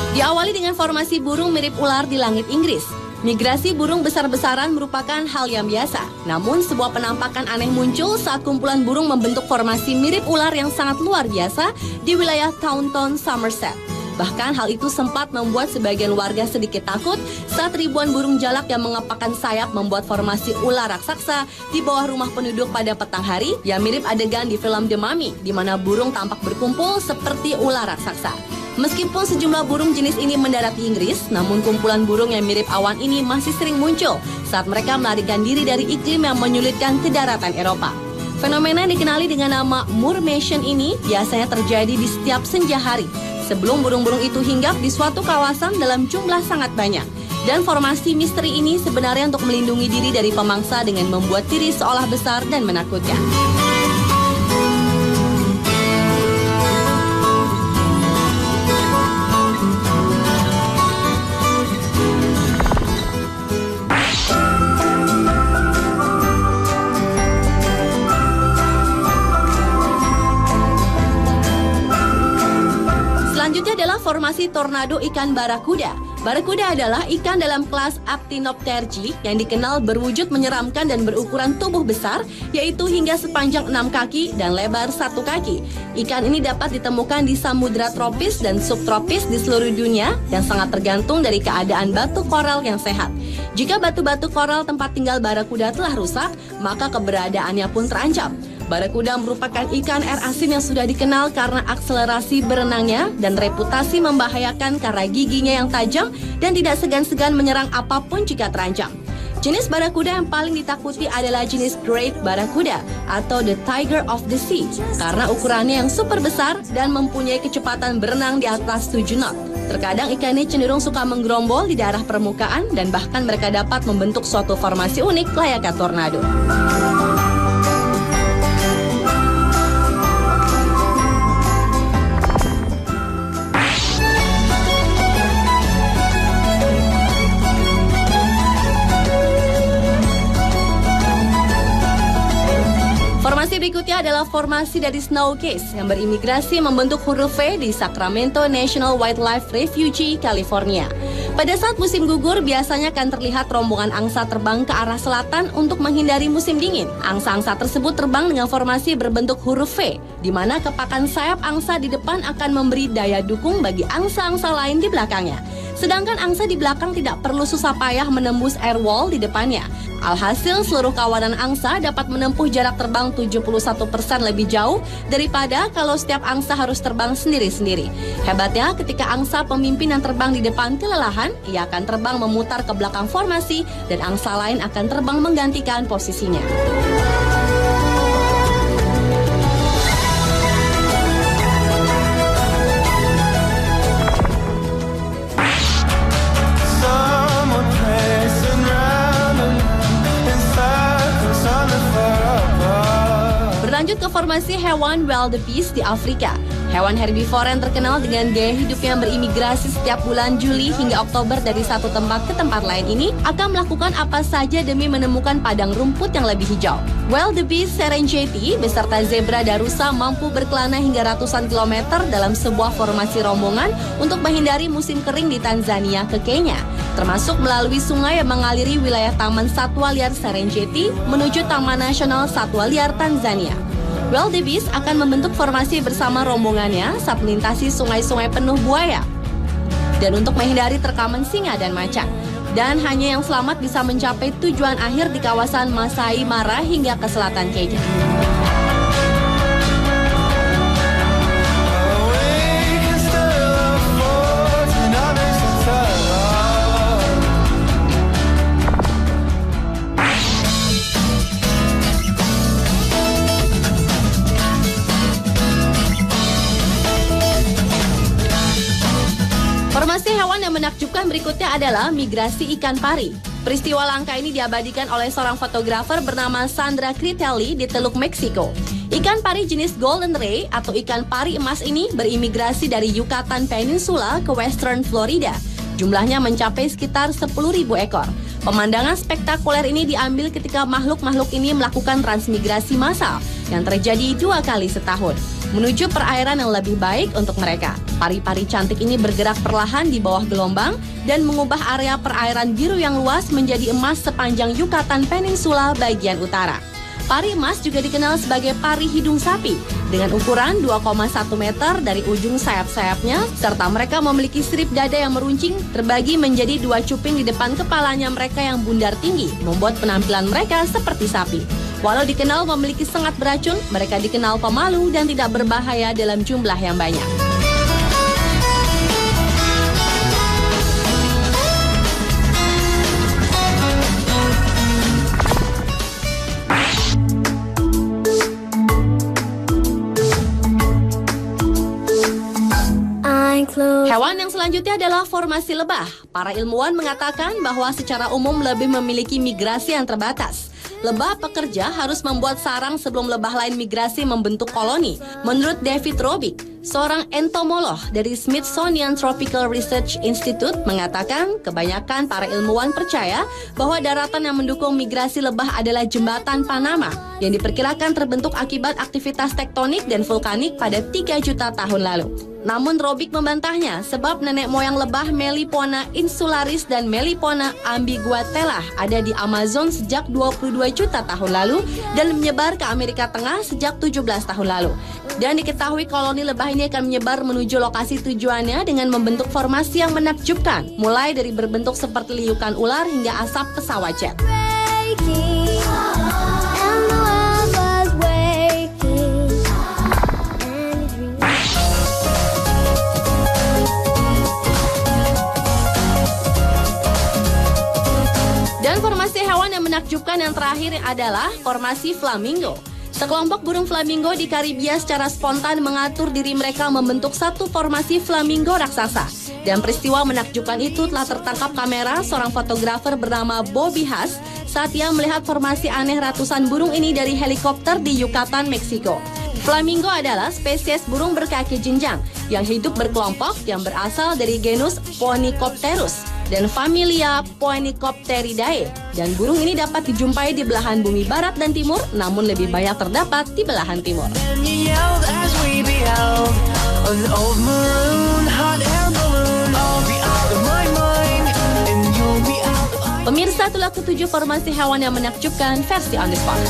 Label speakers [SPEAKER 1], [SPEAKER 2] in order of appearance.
[SPEAKER 1] Diawali dengan formasi burung mirip ular di langit Inggris. Migrasi burung besar-besaran merupakan hal yang biasa. Namun sebuah penampakan aneh muncul saat kumpulan burung membentuk formasi mirip ular yang sangat luar biasa di wilayah Taunton, Somerset. Bahkan hal itu sempat membuat sebagian warga sedikit takut saat ribuan burung jalak yang mengepakkan sayap membuat formasi ular raksasa di bawah rumah penduduk pada petang hari yang mirip adegan di film The Mummy, di mana burung tampak berkumpul seperti ular raksasa. Meskipun sejumlah burung jenis ini mendarat di Inggris, namun kumpulan burung yang mirip awan ini masih sering muncul saat mereka melarikan diri dari iklim yang menyulitkan ke daratan Eropa. Fenomena yang dikenali dengan nama Moormation ini biasanya terjadi di setiap senja hari, sebelum burung-burung itu hinggap di suatu kawasan dalam jumlah sangat banyak. Dan formasi misteri ini sebenarnya untuk melindungi diri dari pemangsa dengan membuat diri seolah besar dan menakutkan. Selanjutnya adalah formasi tornado ikan barakuda. Barakuda adalah ikan dalam kelas Actinopterygii yang dikenal berwujud menyeramkan dan berukuran tubuh besar, yaitu hingga sepanjang 6 kaki dan lebar 1 kaki. Ikan ini dapat ditemukan di samudera tropis dan subtropis di seluruh dunia dan sangat tergantung dari keadaan batu koral yang sehat. Jika batu-batu koral tempat tinggal barakuda telah rusak, maka keberadaannya pun terancam. Barakuda merupakan ikan air asin yang sudah dikenal karena akselerasi berenangnya dan reputasi membahayakan karena giginya yang tajam dan tidak segan-segan menyerang apapun jika terancam. Jenis barakuda yang paling ditakuti adalah jenis Great Barracuda atau the Tiger of the Sea karena ukurannya yang super besar dan mempunyai kecepatan berenang di atas 7 knot. Terkadang ikan ini cenderung suka menggerombol di daerah permukaan dan bahkan mereka dapat membentuk suatu formasi unik layaknya tornado. Formasi berikutnya adalah formasi dari Snowcase yang berimigrasi membentuk huruf V di Sacramento National Wildlife Refuge, California. Pada saat musim gugur, biasanya akan terlihat rombongan angsa terbang ke arah selatan untuk menghindari musim dingin. Angsa-angsa tersebut terbang dengan formasi berbentuk huruf V, di mana kepakan sayap angsa di depan akan memberi daya dukung bagi angsa-angsa lain di belakangnya. Sedangkan angsa di belakang tidak perlu susah payah menembus air wall di depannya. Alhasil, seluruh kawanan angsa dapat menempuh jarak terbang 71% lebih jauh daripada kalau setiap angsa harus terbang sendiri-sendiri. Hebatnya, ketika angsa pemimpin yang terbang di depan kelelahan, ia akan terbang memutar ke belakang formasi dan angsa lain akan terbang menggantikan posisinya. Lanjut ke formasi hewan wildebeest di Afrika. Hewan herbivora yang terkenal dengan gaya hidup yang berimigrasi setiap bulan Juli hingga Oktober dari satu tempat ke tempat lain ini akan melakukan apa saja demi menemukan padang rumput yang lebih hijau. Wildebeest Serengeti beserta zebra darussa mampu berkelana hingga ratusan kilometer dalam sebuah formasi rombongan untuk menghindari musim kering di Tanzania ke Kenya, termasuk melalui sungai yang mengaliri wilayah Taman Satwa Liar Serengeti menuju Taman Nasional Satwa Liar Tanzania. Wildebeest akan membentuk formasi bersama rombongannya saat melintasi sungai-sungai penuh buaya dan untuk menghindari terkaman singa dan macan. Dan hanya yang selamat bisa mencapai tujuan akhir di kawasan Masai Mara hingga ke selatan Kenya. Formasi hewan yang menakjubkan berikutnya adalah migrasi ikan pari. Peristiwa langka ini diabadikan oleh seorang fotografer bernama Sandra Critelli di Teluk Meksiko. Ikan pari jenis Golden Ray atau ikan pari emas ini berimigrasi dari Yucatan Peninsula ke Western Florida. Jumlahnya mencapai sekitar 10.000 ekor. Pemandangan spektakuler ini diambil ketika makhluk-makhluk ini melakukan transmigrasi massal yang terjadi 2 kali setahun menuju perairan yang lebih baik untuk mereka. Pari-pari cantik ini bergerak perlahan di bawah gelombang dan mengubah area perairan biru yang luas menjadi emas sepanjang Yucatan Peninsula bagian utara. Pari emas juga dikenal sebagai pari hidung sapi dengan ukuran 2,1 meter dari ujung sayap-sayapnya, serta mereka memiliki sirip dada yang meruncing terbagi menjadi 2 cuping di depan kepalanya mereka yang bundar tinggi, membuat penampilan mereka seperti sapi. Walau dikenal memiliki sengat beracun, mereka dikenal pemalu dan tidak berbahaya dalam jumlah yang banyak. Hewan yang selanjutnya adalah formasi lebah. Para ilmuwan mengatakan bahwa secara umum lebih memiliki migrasi yang terbatas. Lebah pekerja harus membuat sarang sebelum lebah lain migrasi membentuk koloni. Menurut David Robick, seorang entomolog dari Smithsonian Tropical Research Institute mengatakan kebanyakan para ilmuwan percaya bahwa daratan yang mendukung migrasi lebah adalah jembatan Panama yang diperkirakan terbentuk akibat aktivitas tektonik dan vulkanik pada 3 juta tahun lalu. Namun Robick membantahnya sebab nenek moyang lebah Melipona insularis dan Melipona ambiguatella ada di Amazon sejak 22 juta tahun lalu dan menyebar ke Amerika Tengah sejak 17 tahun lalu. Dan diketahui koloni lebah ini akan menyebar menuju lokasi tujuannya dengan membentuk formasi yang menakjubkan, mulai dari berbentuk seperti liukan ular hingga asap pesawat jet. Dan formasi hewan yang menakjubkan yang terakhir adalah formasi flamingo. Sekelompok burung flamingo di Karibia secara spontan mengatur diri mereka membentuk satu formasi flamingo raksasa. Dan peristiwa menakjubkan itu telah tertangkap kamera seorang fotografer bernama Bobby Haas saat ia melihat formasi aneh ratusan burung ini dari helikopter di Yucatan, Meksiko. Flamingo adalah spesies burung berkaki jenjang yang hidup berkelompok yang berasal dari genus Phoenicopterus dan familia Phoenicopteridae. Dan burung ini dapat dijumpai di belahan bumi barat dan timur, namun lebih banyak terdapat di belahan timur. Pemirsa, itulah ketujuh formasi hewan yang menakjubkan versi On The Spot.